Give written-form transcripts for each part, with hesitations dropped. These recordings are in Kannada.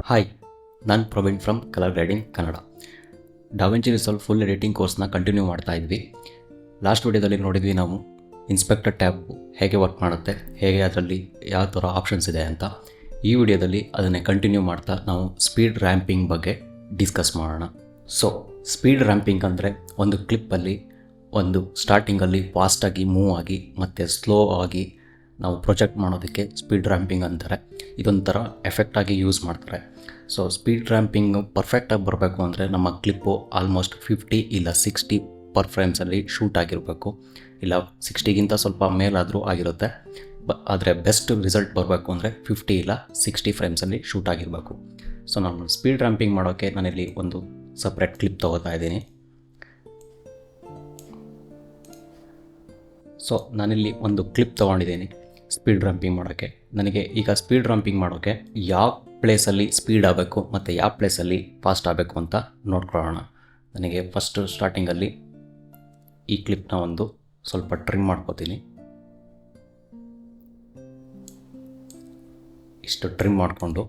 ಹಾಯ್, ನಾನು Praveen from colour grading Kannada. ಡಾವಿಂಚಿ resolve full editing ಕೋರ್ಸ್ನ ಕಂಟಿನ್ಯೂ ಮಾಡ್ತಾ ಇದ್ವಿ. ಲಾಸ್ಟ್ ವಿಡಿಯೋದಲ್ಲಿ ನೋಡಿದ್ವಿ ನಾವು ಇನ್ಸ್ಪೆಕ್ಟರ್ ಟ್ಯಾಬ್ ಹೇಗೆ ವರ್ಕ್ ಮಾಡುತ್ತೆ, ಹೇಗೆ ಅದರಲ್ಲಿ ಯಾವ ಥರ ಆಪ್ಷನ್ಸ್ ಇದೆ ಅಂತ. ಈ ವಿಡಿಯೋದಲ್ಲಿ ಅದನ್ನೇ ಕಂಟಿನ್ಯೂ ಮಾಡ್ತಾ ನಾವು ಸ್ಪೀಡ್ ರ್ಯಾಂಪಿಂಗ್ ಬಗ್ಗೆ ಡಿಸ್ಕಸ್ ಮಾಡೋಣ. ಸೊ ಸ್ಪೀಡ್ ರ್ಯಾಂಪಿಂಗ್ ಅಂದರೆ ಒಂದು ಕ್ಲಿಪ್ಪಲ್ಲಿ ಒಂದು ಸ್ಟಾರ್ಟಿಂಗಲ್ಲಿ ಫಾಸ್ಟಾಗಿ ಮೂವ್ ಆಗಿ ಮತ್ತು ಸ್ಲೋ ಆಗಿ ನಾವು ಪ್ರೊಜೆಕ್ಟ್ ಮಾಡೋದಕ್ಕೆ ಸ್ಪೀಡ್ ರ್ಯಾಂಪಿಂಗ್ ಅಂತಾರೆ. ಇದೊಂಥರ ಎಫೆಕ್ಟಾಗಿ ಯೂಸ್ ಮಾಡ್ತಾರೆ. ಸೊ ಸ್ಪೀಡ್ ರ್ಯಾಂಪಿಂಗು ಪರ್ಫೆಕ್ಟಾಗಿ ಬರಬೇಕು ಅಂದರೆ ನಮ್ಮ ಕ್ಲಿಪ್ಪು ಆಲ್ಮೋಸ್ಟ್ 50 ಇಲ್ಲ 60 ಪರ್ ಫ್ರೇಮ್ಸಲ್ಲಿ ಶೂಟ್ ಆಗಿರಬೇಕು, ಇಲ್ಲ 60ಗಿಂತ ಸ್ವಲ್ಪ ಮೇಲಾದರೂ ಆಗಿರುತ್ತೆ. ಆದರೆ ಬೆಸ್ಟ್ ರಿಸಲ್ಟ್ ಬರಬೇಕು ಅಂದರೆ 50 ಇಲ್ಲ 60 ಫ್ರೇಮ್ಸಲ್ಲಿ ಶೂಟ್ ಆಗಿರಬೇಕು. ಸೊ ನಾನು ಸ್ಪೀಡ್ ರ್ಯಾಂಪಿಂಗ್ ಮಾಡೋಕ್ಕೆ ನಾನಿಲ್ಲಿ ಒಂದು ಸಪ್ರೇಟ್ ಕ್ಲಿಪ್ ತೊಗೋತಾ ಇದ್ದೀನಿ. ಸೊ ನಾನಿಲ್ಲಿ ಒಂದು ಕ್ಲಿಪ್ ತೊಗೊಂಡಿದ್ದೀನಿ ಸ್ಪೀಡ್ ರ್ಯಾಂಪಿಂಗ್ ಮಾಡೋಕ್ಕೆ. ನನಗೆ ಈಗ ಸ್ಪೀಡ್ ರ್ಯಾಂಪಿಂಗ್ ಮಾಡೋಕ್ಕೆ ಯಾವ ಪ್ಲೇಸಲ್ಲಿ ಸ್ಪೀಡ್ ಆಗಬೇಕು ಮತ್ತು ಯಾವ ಪ್ಲೇಸಲ್ಲಿ ಫಾಸ್ಟ್ ಆಗಬೇಕು ಅಂತ ನೋಡ್ಕೊಳ್ಳೋಣ. ನನಗೆ ಫಸ್ಟು ಸ್ಟಾರ್ಟಿಂಗಲ್ಲಿ ಈ ಕ್ಲಿಪ್ನ ಒಂದು ಸ್ವಲ್ಪ ಟ್ರಿಮ್ ಮಾಡ್ಕೋತೀನಿ. ಇಷ್ಟು ಟ್ರಿಮ್ ಮಾಡಿಕೊಂಡು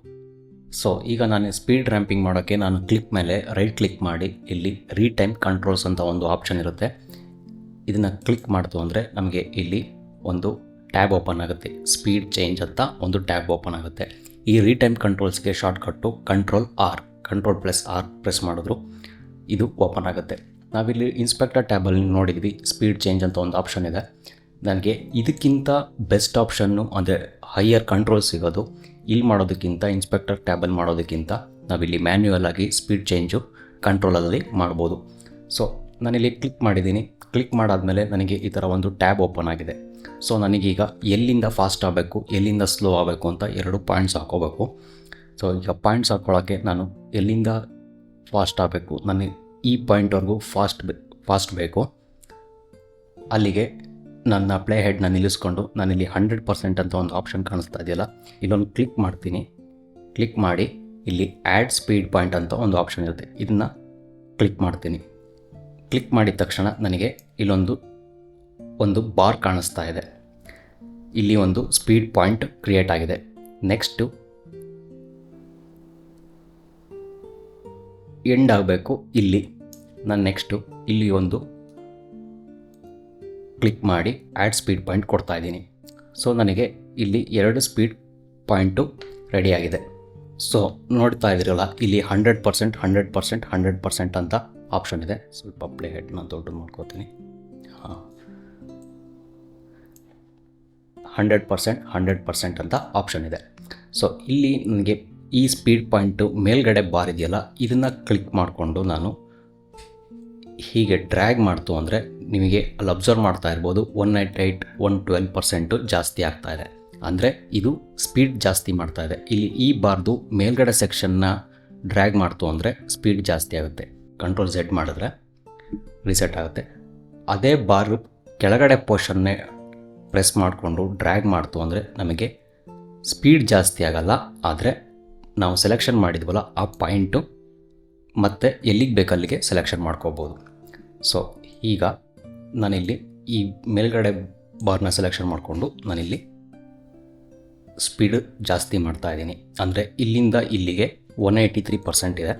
ಸೊ ಈಗ ನಾನು ಸ್ಪೀಡ್ ರ್ಯಾಂಪಿಂಗ್ ಮಾಡೋಕ್ಕೆ ನಾನು ಕ್ಲಿಪ್ ಮೇಲೆ ರೈಟ್ ಕ್ಲಿಕ್ ಮಾಡಿ ಇಲ್ಲಿ ರೀಟೈಮ್ ಕಂಟ್ರೋಲ್ಸ್ ಅಂತ ಒಂದು ಆಪ್ಷನ್ ಇರುತ್ತೆ. ಇದನ್ನು ಕ್ಲಿಕ್ ಮಾಡ್ತು ಅಂದರೆ ನಮಗೆ ಇಲ್ಲಿ ಒಂದು ಟ್ಯಾಬ್ ಓಪನ್ ಆಗುತ್ತೆ. ಸ್ಪೀಡ್ ಚೇಂಜ್ ಅಂತ ಒಂದು ಟ್ಯಾಬ್ ಓಪನ್ ಆಗುತ್ತೆ. ಈ ರೀಟೈಮ್ ಕಂಟ್ರೋಲ್ಸ್ಗೆ ಶಾರ್ಟ್ಕಟ್ಟು ಕಂಟ್ರೋಲ್+R ಪ್ರೆಸ್ ಮಾಡಿದ್ರು ಇದು ಓಪನ್ ಆಗುತ್ತೆ. ನಾವಿಲ್ಲಿ ಇನ್ಸ್ಪೆಕ್ಟರ್ ಟ್ಯಾಬಲ್ಲಿ ನೋಡಿದ್ವಿ ಸ್ಪೀಡ್ ಚೇಂಜ್ ಅಂತ ಒಂದು ಆಪ್ಷನ್ ಇದೆ. ನನಗೆ ಇದಕ್ಕಿಂತ ಬೆಸ್ಟ್ ಆಪ್ಷನ್ನು ಅಂದರೆ ಹೈಯರ್ ಕಂಟ್ರೋಲ್ ಸಿಗೋದು ಇಲ್ಲಿ ಮಾಡೋದಕ್ಕಿಂತ ಇನ್ಸ್ಪೆಕ್ಟರ್ ಟ್ಯಾಬಲ್ಲಿ ಮಾಡೋದಕ್ಕಿಂತ ನಾವಿಲ್ಲಿ ಮ್ಯಾನ್ಯುಯಲ್ ಆಗಿ ಸ್ಪೀಡ್ ಚೇಂಜು ಕಂಟ್ರೋಲಲ್ಲಿ ಮಾಡ್ಬೋದು. ಸೊ ನಾನಿಲ್ಲಿ ಕ್ಲಿಕ್ ಮಾಡಿದ್ದೀನಿ. ಕ್ಲಿಕ್ ಮಾಡಾದಮೇಲೆ ನನಗೆ ಈ ಥರ ಒಂದು ಟ್ಯಾಬ್ ಓಪನ್ ಆಗಿದೆ. ಸೊ ನನಗೀಗ ಎಲ್ಲಿಂದ ಫಾಸ್ಟ್ ಆಗಬೇಕು, ಎಲ್ಲಿಂದ ಸ್ಲೋ ಆಗಬೇಕು ಅಂತ 2 ಪಾಯಿಂಟ್ಸ್ ಹಾಕೋಬೇಕು. ಸೊ ಈಗ ಪಾಯಿಂಟ್ಸ್ ಹಾಕ್ಕೊಳ್ಳೋಕ್ಕೆ ನಾನು ಎಲ್ಲಿಂದ ಫಾಸ್ಟ್ ಆಗಬೇಕು, ನನಗೆ ಈ ಪಾಯಿಂಟ್ವರೆಗೂ ಫಾಸ್ಟ್ ಬೇಕು. ಅಲ್ಲಿಗೆ ನನ್ನ ಪ್ಲೇ ಹೆಡ್ನ ನಿಲ್ಲಿಸ್ಕೊಂಡು ನಾನಿಲ್ಲಿ 100% ಅಂತ ಒಂದು ಆಪ್ಷನ್ ಕಾಣಿಸ್ತಾ ಇದೆಯಲ್ಲ, ಇಲ್ಲೊಂದು ಕ್ಲಿಕ್ ಮಾಡ್ತೀನಿ. ಕ್ಲಿಕ್ ಮಾಡಿ ಇಲ್ಲಿ ಆ್ಯಡ್ ಸ್ಪೀಡ್ ಪಾಯಿಂಟ್ ಅಂತ ಒಂದು ಆಪ್ಷನ್ ಇರುತ್ತೆ, ಇದನ್ನು ಕ್ಲಿಕ್ ಮಾಡ್ತೀನಿ. ಕ್ಲಿಕ್ ಮಾಡಿದ ತಕ್ಷಣ ನನಗೆ ಇಲ್ಲೊಂದು ಬಾರ್ ಕಾಣಿಸ್ತಾ ಇದೆ. ಇಲ್ಲಿ ಒಂದು ಸ್ಪೀಡ್ ಪಾಯಿಂಟ್ ಕ್ರಿಯೇಟ್ ಆಗಿದೆ. ನೆಕ್ಸ್ಟು ಎಂಡ್ ಆಗಬೇಕು ಇಲ್ಲಿ. ನಾನು ನೆಕ್ಸ್ಟು ಇಲ್ಲಿ ಒಂದು ಕ್ಲಿಕ್ ಮಾಡಿ ಆ್ಯಡ್ ಸ್ಪೀಡ್ ಪಾಯಿಂಟ್ ಕೊಡ್ತಾ ಇದ್ದೀನಿ. ಸೊ ನನಗೆ ಇಲ್ಲಿ 2 ಸ್ಪೀಡ್ ಪಾಯಿಂಟು ರೆಡಿಯಾಗಿದೆ. ಸೊ ನೋಡ್ತಾ ಇದ್ದೀರಲ್ಲ, ಇಲ್ಲಿ 100% ಅಂತ ಆಪ್ಷನ್ ಇದೆ. ಸ್ವಲ್ಪ ಪ್ಲೇ ಹೆಡ್ನ ದೊಡ್ಡ ಮಾಡ್ಕೋತೀನಿ. 100% ಅಂತ ಆಪ್ಷನ್ ಇದೆ. ಸೊ ಇಲ್ಲಿ ನನಗೆ ಈ ಸ್ಪೀಡ್ ಪಾಯಿಂಟು ಮೇಲ್ಗಡೆ ಬಾರ್ ಇದೆಯಲ್ಲ, ಇದನ್ನು ಕ್ಲಿಕ್ ಮಾಡಿಕೊಂಡು ನಾನು ಹೀಗೆ ಡ್ರ್ಯಾಗ್ ಮಾಡ್ತು ಅಂದರೆ ನಿಮಗೆ ಅಲ್ಲಿ ಅಬ್ಸರ್ವ್ ಮಾಡ್ತಾ ಇರ್ಬೋದು 188, 112% ಜಾಸ್ತಿ ಆಗ್ತಾ ಇದೆ. ಅಂದರೆ ಇದು ಸ್ಪೀಡ್ ಜಾಸ್ತಿ ಮಾಡ್ತಾ ಇದೆ. ಇಲ್ಲಿ ಈ ಬಾರ್ದು ಮೇಲ್ಗಡೆ ಸೆಕ್ಷನ್ನ ಡ್ರ್ಯಾಗ್ ಮಾಡ್ತು ಅಂದರೆ ಸ್ಪೀಡ್ ಜಾಸ್ತಿ ಆಗುತ್ತೆ. ಕಂಟ್ರೋಲ್ Z ಮಾಡಿದ್ರೆ ರಿಸೆಟ್ ಆಗುತ್ತೆ. ಅದೇ ಬಾರ್ ಕೆಳಗಡೆ ಪೋರ್ಷನ್ನೇ ಪ್ರೆಸ್ ಮಾಡಿಕೊಂಡು ಡ್ರ್ಯಾಗ್ ಮಾಡ್ತು ಅಂದರೆ ನಮಗೆ ಸ್ಪೀಡ್ ಜಾಸ್ತಿ ಆಗಲ್ಲ. ಆದರೆ ನಾವು ಸೆಲೆಕ್ಷನ್ ಮಾಡಿದ್ವಲ್ಲ ಆ ಪಾಯಿಂಟು ಮತ್ತು ಎಲ್ಲಿಗೆ ಬೇಕಲ್ಲಿಗೆ ಸೆಲೆಕ್ಷನ್ ಮಾಡ್ಕೋಬೋದು. ಸೊ ಈಗ ನಾನಿಲ್ಲಿ ಈ ಮೇಲ್ಗಡೆ ಬಾರ್ನ ಸೆಲೆಕ್ಷನ್ ಮಾಡಿಕೊಂಡು ನಾನಿಲ್ಲಿ ಸ್ಪೀಡ್ ಜಾಸ್ತಿ ಮಾಡ್ತಾಯಿದ್ದೀನಿ. ಅಂದರೆ ಇಲ್ಲಿಂದ ಇಲ್ಲಿಗೆ 183% ಇದೆ.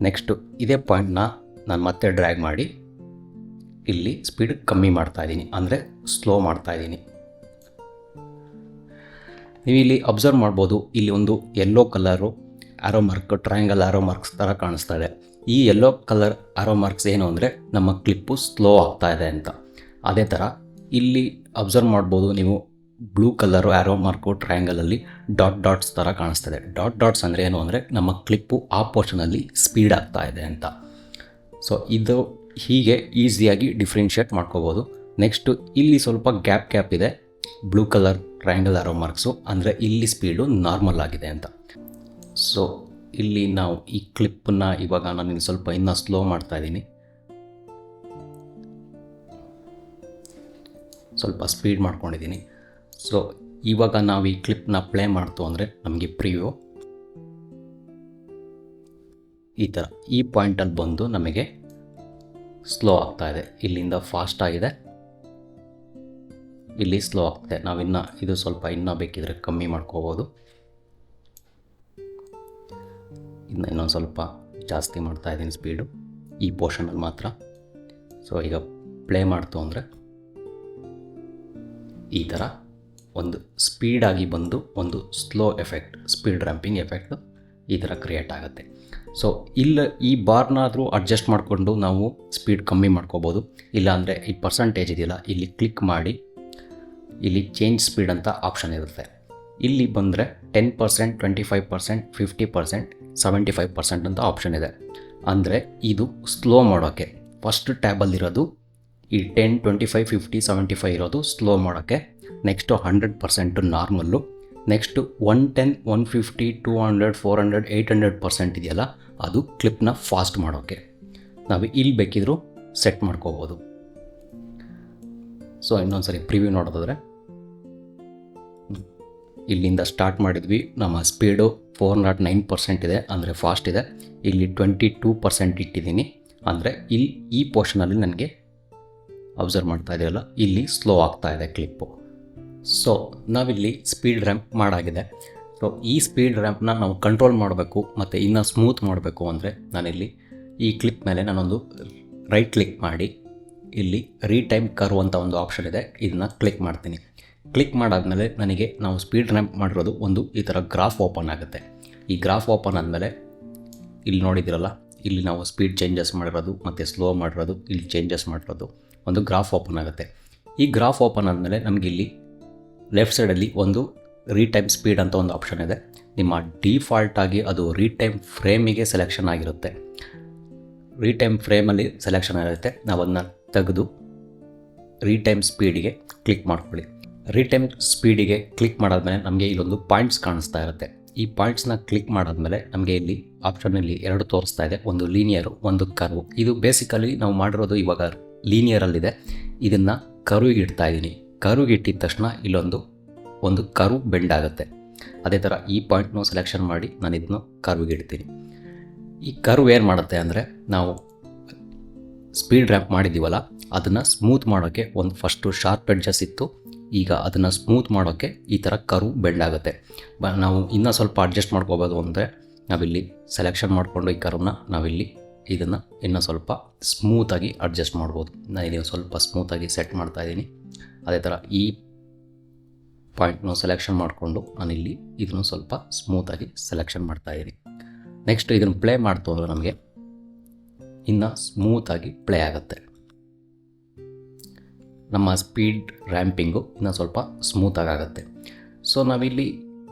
ನೆಕ್ಸ್ಟು ಇದೇ ಪಾಯಿಂಟ್ನ ನಾನು ಮತ್ತೆ ಡ್ರ್ಯಾಗ್ ಮಾಡಿ ಇಲ್ಲಿ ಸ್ಪೀಡ್ ಕಮ್ಮಿ ಮಾಡ್ತಾಯಿದ್ದೀನಿ, ಅಂದರೆ ಸ್ಲೋ ಮಾಡ್ತಾಯಿದ್ದೀನಿ. ನೀವು ಇಲ್ಲಿ ಅಬ್ಸರ್ವ್ ಮಾಡ್ಬೋದು, ಇಲ್ಲಿ ಒಂದು yellow colour arrow mark, triangle ಆರೋ ಮಾರ್ಕ್ಸ್ ಥರ ಕಾಣಿಸ್ತಾ ಇದೆ. ಈ ಯೆಲ್ಲೋ ಕಲರ್ ಆರೋ ಮಾರ್ಕ್ಸ್ ಏನು ಅಂದರೆ ನಮ್ಮ ಕ್ಲಿಪ್ಪು ಸ್ಲೋ ಆಗ್ತಾ ಇದೆ ಅಂತ. ಅದೇ ಥರ ಇಲ್ಲಿ ಅಬ್ಸರ್ವ್ ಮಾಡ್ಬೋದು ನೀವು, ಬ್ಲೂ ಕಲರು ಆರೋ ಮಾರ್ಕು ಟ್ರಯಾಂಗಲಲ್ಲಿ ಡಾಟ್ಸ್ ಥರ ಕಾಣಿಸ್ತದೆ. ಡಾಟ್ಸ್ ಅಂದರೆ ಏನು ಅಂದರೆ ನಮ್ಮ ಕ್ಲಿಪ್ಪು ಆ ಪೋರ್ಷನಲ್ಲಿ ಸ್ಪೀಡ್ ಆಗ್ತಾ ಇದೆ ಅಂತ. ಸೊ ಇದು ಹೀಗೆ ಈಸಿಯಾಗಿ ಡಿಫ್ರೆನ್ಷಿಯೇಟ್ ಮಾಡ್ಕೋಬೋದು. ನೆಕ್ಸ್ಟು ಇಲ್ಲಿ ಸ್ವಲ್ಪ ಗ್ಯಾಪ್ ಇದೆ, ಬ್ಲೂ ಕಲರ್ ಟ್ರಯಾಂಗಲ್ ಆರೋ ಮಾರ್ಕ್ಸು, ಅಂದರೆ ಇಲ್ಲಿ ಸ್ಪೀಡು ನಾರ್ಮಲ್ ಆಗಿದೆ ಅಂತ. ಸೊ ಇಲ್ಲಿ ನಾವು ಈ ಕ್ಲಿಪ್ಪನ್ನು ಇವಾಗ ನಾನು ಸ್ವಲ್ಪ ಇನ್ನೂ ಸ್ಲೋ ಮಾಡ್ತಾಯಿದ್ದೀನಿ. ಸ್ವಲ್ಪ ಸ್ಪೀಡ್ ಮಾಡ್ಕೊಂಡಿದ್ದೀನಿ. ಸೊ ಇವಾಗ ನಾವು ಈ ಕ್ಲಿಪ್ನ ಪ್ಲೇ ಮಾಡ್ತು ಅಂದರೆ ನಮಗೆ ಪ್ರಿವ್ಯೂ ಈ ಥರ ಈ ಪಾಯಿಂಟಲ್ಲಿ ಬಂದು ನಮಗೆ ಸ್ಲೋ ಆಗ್ತಾಯಿದೆ. ಇಲ್ಲಿಂದ ಫಾಸ್ಟ್ ಆಗಿದೆ, ಇಲ್ಲಿ ಸ್ಲೋ ಆಗ್ತಾಯಿದೆ. ನಾವಿನ್ನು ಇದು ಸ್ವಲ್ಪ ಇನ್ನೂ ಬೇಕಿದ್ರೆ ಕಮ್ಮಿ ಮಾಡ್ಕೋಬೋದು. ಇದನ್ನ ಇನ್ನೊಂದು ಸ್ವಲ್ಪ ಜಾಸ್ತಿ ಮಾಡ್ತಾಯಿದ್ದೀನಿ ಸ್ಪೀಡು ಈ ಪೋರ್ಷನಲ್ಲಿ ಮಾತ್ರ. ಸೊ ಈಗ ಪ್ಲೇ ಮಾಡ್ತು ಅಂದರೆ ಈ ಥರ ಒಂದು ಸ್ಪೀಡಾಗಿ ಬಂದು ಒಂದು ಸ್ಲೋ ಎಫೆಕ್ಟ್, ಸ್ಪೀಡ್ ರ್ಯಾಂಪಿಂಗ್ ಎಫೆಕ್ಟ್ ಈ ಥರ ಕ್ರಿಯೇಟ್ ಆಗುತ್ತೆ. ಸೊ ಇಲ್ಲ ಈ ಬಾರ್ನಾದರೂ ಅಡ್ಜಸ್ಟ್ ಮಾಡಿಕೊಂಡು ನಾವು ಸ್ಪೀಡ್ ಕಮ್ಮಿ ಮಾಡ್ಕೋಬೋದು. ಇಲ್ಲಾಂದರೆ ಈ ಪರ್ಸಂಟೇಜ್ ಇದೆಯಲ್ಲ, ಇಲ್ಲಿ ಕ್ಲಿಕ್ ಮಾಡಿ ಇಲ್ಲಿ ಚೇಂಜ್ ಸ್ಪೀಡ್ ಅಂತ ಆಪ್ಷನ್ ಇರುತ್ತೆ. ಇಲ್ಲಿ ಬಂದರೆ 10%, 25%, 50%, 75% ಅಂತ ಆಪ್ಷನ್ ಇದೆ. ಅಂದರೆ ಇದು ಸ್ಲೋ ಮಾಡೋಕ್ಕೆ ಫಸ್ಟ್ ಟ್ಯಾಬಲ್ಲಿರೋದು ಈ 10, 25, 50, 75 ಇರೋದು ಸ್ಲೋ ಮಾಡೋಕ್ಕೆ. Next 100% normal. ನೆಕ್ಸ್ಟು 110, 150, 200, 400, 800% ಇದೆಯಲ್ಲ, ಅದು ಕ್ಲಿಪ್ನ ಫಾಸ್ಟ್ ಮಾಡೋಕ್ಕೆ. ನಾವು ಇಲ್ಲಿ ಬೇಕಿದ್ರೂ ಸೆಟ್ ಮಾಡ್ಕೋಬೋದು. ಸೊ ಇನ್ನೊಂದು ಸರಿ ಪ್ರಿವ್ಯೂ ನೋಡೋದಾದರೆ ಇಲ್ಲಿಂದ ಸ್ಟಾರ್ಟ್ ಮಾಡಿದ್ವಿ. ನಮ್ಮ ಸ್ಪೀಡು 409% ಇದೆ, ಅಂದರೆ ಫಾಸ್ಟ್ ಇದೆ. ಇಲ್ಲಿ 22% ಇಟ್ಟಿದ್ದೀನಿ, ಅಂದರೆ ಇಲ್ಲಿ ಈ ಪೋರ್ಷನಲ್ಲಿ ನನಗೆ ಅಬ್ಸರ್ವ್ ಮಾಡ್ತಾ ಇದೆಯಲ್ಲ, ಇಲ್ಲಿ ಸ್ಲೋ ಆಗ್ತಾ ಇದೆ ಕ್ಲಿಪ್ಪು. ಸೊ ನಾವಿಲ್ಲಿ ಸ್ಪೀಡ್ ರ್ಯಾಂಪ್ ಮಾಡಾಗಿದೆ. ಸೊ ಈ ಸ್ಪೀಡ್ ರ್ಯಾಂಪ್ನ ನಾವು ಕಂಟ್ರೋಲ್ ಮಾಡಬೇಕು ಮತ್ತು ಇನ್ನೂ ಸ್ಮೂತ್ ಮಾಡಬೇಕು ಅಂದರೆ ನಾನಿಲ್ಲಿ ಈ ಕ್ಲಿಪ್ ಮೇಲೆ ನಾನೊಂದು ರೈಟ್ ಕ್ಲಿಕ್ ಮಾಡಿ ಇಲ್ಲಿ ರೀಟೈಮ್ ಕರ್ವ್ ಅಂತ ಒಂದು ಆಪ್ಷನ್ ಇದೆ, ಇದನ್ನು ಕ್ಲಿಕ್ ಮಾಡ್ತೀನಿ. ಕ್ಲಿಕ್ ಮಾಡಾದಮೇಲೆ ನನಗೆ ನಾವು ಸ್ಪೀಡ್ ರ್ಯಾಂಪ್ ಮಾಡಿರೋದು ಒಂದು ಈ ಥರ ಗ್ರಾಫ್ ಓಪನ್ ಆಗುತ್ತೆ. ಈ ಗ್ರಾಫ್ ಓಪನ್ ಆದಮೇಲೆ ಇಲ್ಲಿ ನೋಡಿದಿರಲ್ಲ, ಇಲ್ಲಿ ನಾವು ಸ್ಪೀಡ್ ಚೇಂಜಸ್ ಮಾಡಿರೋದು ಮತ್ತು ಸ್ಲೋ ಮಾಡಿರೋದು, ಇಲ್ಲಿ ಚೇಂಜಸ್ ಮಾಡಿರೋದು ಒಂದು ಗ್ರಾಫ್ ಓಪನ್ ಆಗುತ್ತೆ. ಈ ಗ್ರಾಫ್ ಓಪನ್ ಆದಮೇಲೆ ನಮಗಿಲ್ಲಿ ಲೆಫ್ಟ್ ಸೈಡಲ್ಲಿ ಒಂದು ರೀಟೈಮ್ ಸ್ಪೀಡ್ ಅಂತ ಒಂದು ಆಪ್ಷನ್ ಇದೆ. ನಿಮ್ಮ ಡಿಫಾಲ್ಟಾಗಿ ಅದು ರೀಟೈಮ್ ಫ್ರೇಮಿಗೆ ಸೆಲೆಕ್ಷನ್ ಆಗಿರುತ್ತೆ. ರೀಟೈಮ್ ಫ್ರೇಮಲ್ಲಿ ಸೆಲೆಕ್ಷನ್ ಆಗಿರುತ್ತೆ. ನಾವು ಅದನ್ನ ತೆಗೆದು ರೀಟೈಮ್ ಸ್ಪೀಡಿಗೆ ಕ್ಲಿಕ್ ಮಾಡ್ಕೊಳ್ಳಿ. ರೀಟೈಮ್ ಸ್ಪೀಡಿಗೆ ಕ್ಲಿಕ್ ಮಾಡಾದ್ಮೇಲೆ ನಮಗೆ ಇಲ್ಲೊಂದು ಪಾಯಿಂಟ್ಸ್ ಕಾಣಿಸ್ತಾ ಇರುತ್ತೆ. ಈ ಪಾಯಿಂಟ್ಸ್ನ ಕ್ಲಿಕ್ ಮಾಡಾದ್ಮೇಲೆ ನಮಗೆ ಇಲ್ಲಿ ಆಪ್ಷನಲ್ಲಿ ಎರಡು ತೋರಿಸ್ತಾ ಇದೆ, ಒಂದು ಲೀನಿಯರು, ಒಂದು ಕರ್ವ್. ಇದು ಬೇಸಿಕಲಿ ನಾವು ಮಾಡಿರೋದು ಇವಾಗ ಲೀನಿಯರಲ್ಲಿದೆ. ಇದನ್ನು ಕರ್ವಿಗೆ ಇಡ್ತಾ ಇದ್ದೀನಿ. ಕರ್ವಿಗೆ ಇಟ್ಟಿದ ತಕ್ಷಣ ಒಂದು ಕರ್ವ್ ಬೆಂಡ್ ಆಗುತ್ತೆ. ಅದೇ ಥರ ಈ ಪಾಯಿಂಟ್ನೂ ಸೆಲೆಕ್ಷನ್ ಮಾಡಿ ನಾನು ಇದನ್ನು ಕರ್ವಿಗೆ ಇಡ್ತೀನಿ. ಈ ಕರ್ವ್ ಏನು ಮಾಡುತ್ತೆ ಅಂದರೆ, ನಾವು ಸ್ಪೀಡ್ ರ್ಯಾಂಪ್ ಮಾಡಿದ್ದೀವಲ್ಲ, ಅದನ್ನು ಸ್ಮೂತ್ ಮಾಡೋಕ್ಕೆ ಒಂದು ಫಸ್ಟು ಶಾರ್ಪ್ ಎಡ್ಜಸ್ ಇತ್ತು. ಈಗ ಅದನ್ನು ಸ್ಮೂತ್ ಮಾಡೋಕ್ಕೆ ಈ ಥರ ಕರ್ವ್ ಬೆಂಡ್ ಆಗುತ್ತೆ. ನಾವು ಇನ್ನೂ ಸ್ವಲ್ಪ ಅಡ್ಜಸ್ಟ್ ಮಾಡ್ಕೋಬೋದು ಅಂದರೆ ನಾವಿಲ್ಲಿ ಸೆಲೆಕ್ಷನ್ ಮಾಡಿಕೊಂಡು ಈ ಕರ್ವ್ನ ನಾವಿಲ್ಲಿ ಇದನ್ನು ಇನ್ನೂ ಸ್ವಲ್ಪ ಸ್ಮೂತಾಗಿ ಅಡ್ಜಸ್ಟ್ ಮಾಡ್ಬೋದು. ನಾನು ಇಲ್ಲಿ ಸ್ವಲ್ಪ ಸ್ಮೂತಾಗಿ ಸೆಟ್ ಮಾಡ್ತಾಯಿದ್ದೀನಿ. ಅದೇ ಥರ ಈ ಪಾಯಿಂಟ್ನು ಸೆಲೆಕ್ಷನ್ ಮಾಡಿಕೊಂಡು ನಾನಿಲ್ಲಿ ಇದನ್ನು ಸ್ವಲ್ಪ ಸ್ಮೂತಾಗಿ ಸೆಲೆಕ್ಷನ್ ಮಾಡ್ತಾಯಿದ್ದೀನಿ. ನೆಕ್ಸ್ಟ್ ಇದನ್ನು ಪ್ಲೇ ಮಾಡ್ತು ಅಂದರೆ ನಮಗೆ ಇನ್ನು ಸ್ಮೂತಾಗಿ ಪ್ಲೇ ಆಗುತ್ತೆ. ನಮ್ಮ ಸ್ಪೀಡ್ ರ್ಯಾಂಪಿಂಗು ಇನ್ನೂ ಸ್ವಲ್ಪ ಸ್ಮೂತಾಗಿ ಆಗುತ್ತೆ. ಸೊ ನಾವಿಲ್ಲಿ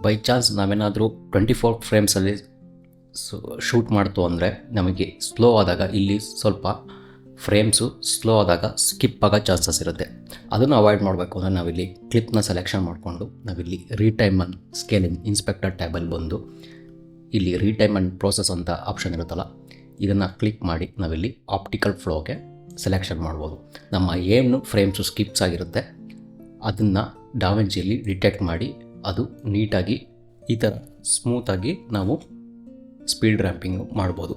ಬೈ ಚಾನ್ಸ್ ನಾವೇನಾದರೂ 24 ಫ್ರೇಮ್ಸಲ್ಲಿ ಶೂಟ್ ಮಾಡ್ತು ಅಂದರೆ ನಮಗೆ ಸ್ಲೋ ಆದಾಗ ಇಲ್ಲಿ ಸ್ವಲ್ಪ ಫ್ರೇಮ್ಸು ಸ್ಲೋ ಆದಾಗ ಸ್ಕಿಪ್ ಆಗೋ ಚಾನ್ಸಸ್ ಇರುತ್ತೆ. ಅದನ್ನು ಅವಾಯ್ಡ್ ಮಾಡಬೇಕು ಅಂದರೆ ನಾವಿಲ್ಲಿ ಕ್ಲಿಪ್ನ ಸೆಲೆಕ್ಷನ್ ಮಾಡಿಕೊಂಡು ನಾವಿಲ್ಲಿ ರೀಟೈಮ್ ಆ್ಯಂಡ್ ಸ್ಕೇಲಿಂಗ್ ಇನ್ಸ್ಪೆಕ್ಟರ್ ಟ್ಯಾಬಲ್ಲಿ ಬಂದು ಇಲ್ಲಿ ರೀಟೈಮ್ ಆ್ಯಂಡ್ ಪ್ರೋಸೆಸ್ ಅಂತ ಆಪ್ಷನ್ ಇರುತ್ತಲ್ಲ, ಇದನ್ನು ಕ್ಲಿಕ್ ಮಾಡಿ ನಾವಿಲ್ಲಿ ಆಪ್ಟಿಕಲ್ ಫ್ಲೋಗೆ ಸೆಲೆಕ್ಷನ್ ಮಾಡ್ಬೋದು. ನಮ್ಮ ಏನು ಫ್ರೇಮ್ಸು ಸ್ಕಿಪ್ಸ್ ಆಗಿರುತ್ತೆ ಅದನ್ನು ಡಾವಿಂಚಿಯಲ್ಲಿ ಡಿಟೆಕ್ಟ್ ಮಾಡಿ ಅದು ನೀಟಾಗಿ ಈ ಥರ ಸ್ಮೂತಾಗಿ ನಾವು ಸ್ಪೀಡ್ ರ್ಯಾಂಪಿಂಗ್ ಮಾಡ್ಬೋದು.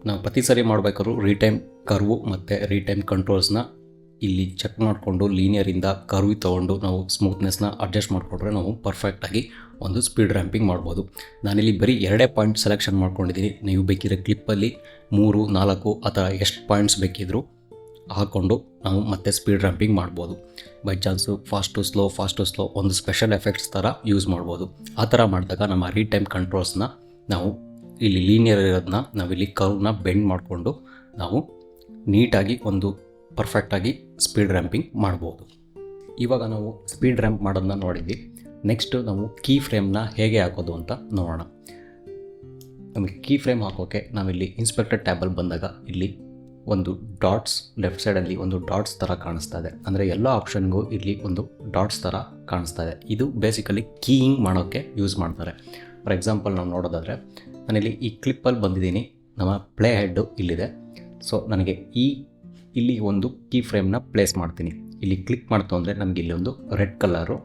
ನಾವು ಪ್ರತಿ ಸರಿ ಮಾಡಬೇಕಾದ್ರೂ ರೀಟೈಮ್ ಕರ್ವು ಮತ್ತು ರೀಟೈಮ್ ಕಂಟ್ರೋಲ್ಸ್ನ ಇಲ್ಲಿ ಚೆಕ್ ಮಾಡಿಕೊಂಡು ಲೀನಿಯರಿಂದ ಕರ್ವ್ ತೊಗೊಂಡು ನಾವು ಸ್ಮೂತ್ನೆಸ್ನ ಅಡ್ಜಸ್ಟ್ ಮಾಡಿಕೊಂಡ್ರೆ ನಾವು ಪರ್ಫೆಕ್ಟಾಗಿ ಒಂದು ಸ್ಪೀಡ್ ರ್ಯಾಂಪಿಂಗ್ ಮಾಡ್ಬೋದು. ನಾನಿಲ್ಲಿ ಬರೀ 2 ಪಾಯಿಂಟ್ ಸೆಲೆಕ್ಷನ್ ಮಾಡ್ಕೊಂಡಿದ್ದೀನಿ. ನೀವು ಬೇಕಿದ್ರೆ ಕ್ಲಿಪ್ಪಲ್ಲಿ 3, 4 ಆ ಥರ ಎಷ್ಟು ಪಾಯಿಂಟ್ಸ್ ಬೇಕಿದ್ರೂ ಹಾಕ್ಕೊಂಡು ನಾವು ಮತ್ತೆ ಸ್ಪೀಡ್ ರ್ಯಾಂಪಿಂಗ್ ಮಾಡ್ಬೋದು. ಬೈ ಚಾನ್ಸು ಫಾಸ್ಟು ಸ್ಲೋ ಒಂದು ಸ್ಪೆಷಲ್ ಎಫೆಕ್ಟ್ಸ್ ಥರ ಯೂಸ್ ಮಾಡ್ಬೋದು. ಆ ಥರ ಮಾಡಿದಾಗ ನಮ್ಮ ರೀಟೈಮ್ ಕಂಟ್ರೋಲ್ಸ್ನ ನಾವು ಇಲ್ಲಿ ಲೀನಿಯರ್ ಇರೋದನ್ನ ನಾವಿಲ್ಲಿ ಕರ್ವ್ನ ಬೆಂಡ್ ಮಾಡಿಕೊಂಡು ನಾವು ನೀಟಾಗಿ ಒಂದು ಪರ್ಫೆಕ್ಟಾಗಿ ಸ್ಪೀಡ್ ರ್ಯಾಂಪಿಂಗ್ ಮಾಡ್ಬೋದು. ಇವಾಗ ನಾವು ಸ್ಪೀಡ್ ರ್ಯಾಂಪ್ ಮಾಡೋದನ್ನ ನೋಡಿದ್ವಿ. ನೆಕ್ಸ್ಟು ನಾವು ಕೀ ಫ್ರೇಮ್ನ ಹೇಗೆ ಹಾಕೋದು ಅಂತ ನೋಡೋಣ. ನಮಗೆ ಕೀ ಫ್ರೇಮ್ ಹಾಕೋಕ್ಕೆ ನಾವಿಲ್ಲಿ ಇನ್ಸ್ಪೆಕ್ಟರ್ ಟ್ಯಾಬಲ್ಲಿ ಬಂದಾಗ ಇಲ್ಲಿ ಒಂದು ಡಾಟ್ಸ್ ಲೆಫ್ಟ್ ಸೈಡಲ್ಲಿ ಒಂದು ಡಾಟ್ಸ್ ಥರ ಕಾಣಿಸ್ತಾ ಇದೆ. ಅಂದರೆ ಎಲ್ಲ ಆಪ್ಷನ್ಗೂ ಇಲ್ಲಿ ಒಂದು ಡಾಟ್ಸ್ ಥರ ಕಾಣಿಸ್ತಾ ಇದೆ. ಇದು ಬೇಸಿಕಲಿ ಕೀಯಿಂಗ್ ಮಾಡೋಕ್ಕೆ ಯೂಸ್ ಮಾಡ್ತಾರೆ. ಫಾರ್ ಎಕ್ಸಾಂಪಲ್ ನಾವು ನೋಡೋದಾದರೆ ನಾನಿಲ್ಲಿ ಈ ಕ್ಲಿಪ್ಪಲ್ಲಿ ಬಂದಿದ್ದೀನಿ, ನಮ್ಮ ಪ್ಲೇ ಹೆಡ್ಡು ಇಲ್ಲಿದೆ. ಸೊ ನನಗೆ ಇಲ್ಲಿ ಒಂದು ಕೀ ಫ್ರೇಮ್ನ ಪ್ಲೇಸ್ ಮಾಡ್ತೀನಿ. ಇಲ್ಲಿ ಕ್ಲಿಕ್ ಮಾಡ್ತು ಅಂದರೆ ನಮಗೆ ಇಲ್ಲಿ ಒಂದು ರೆಡ್ ಕಲರು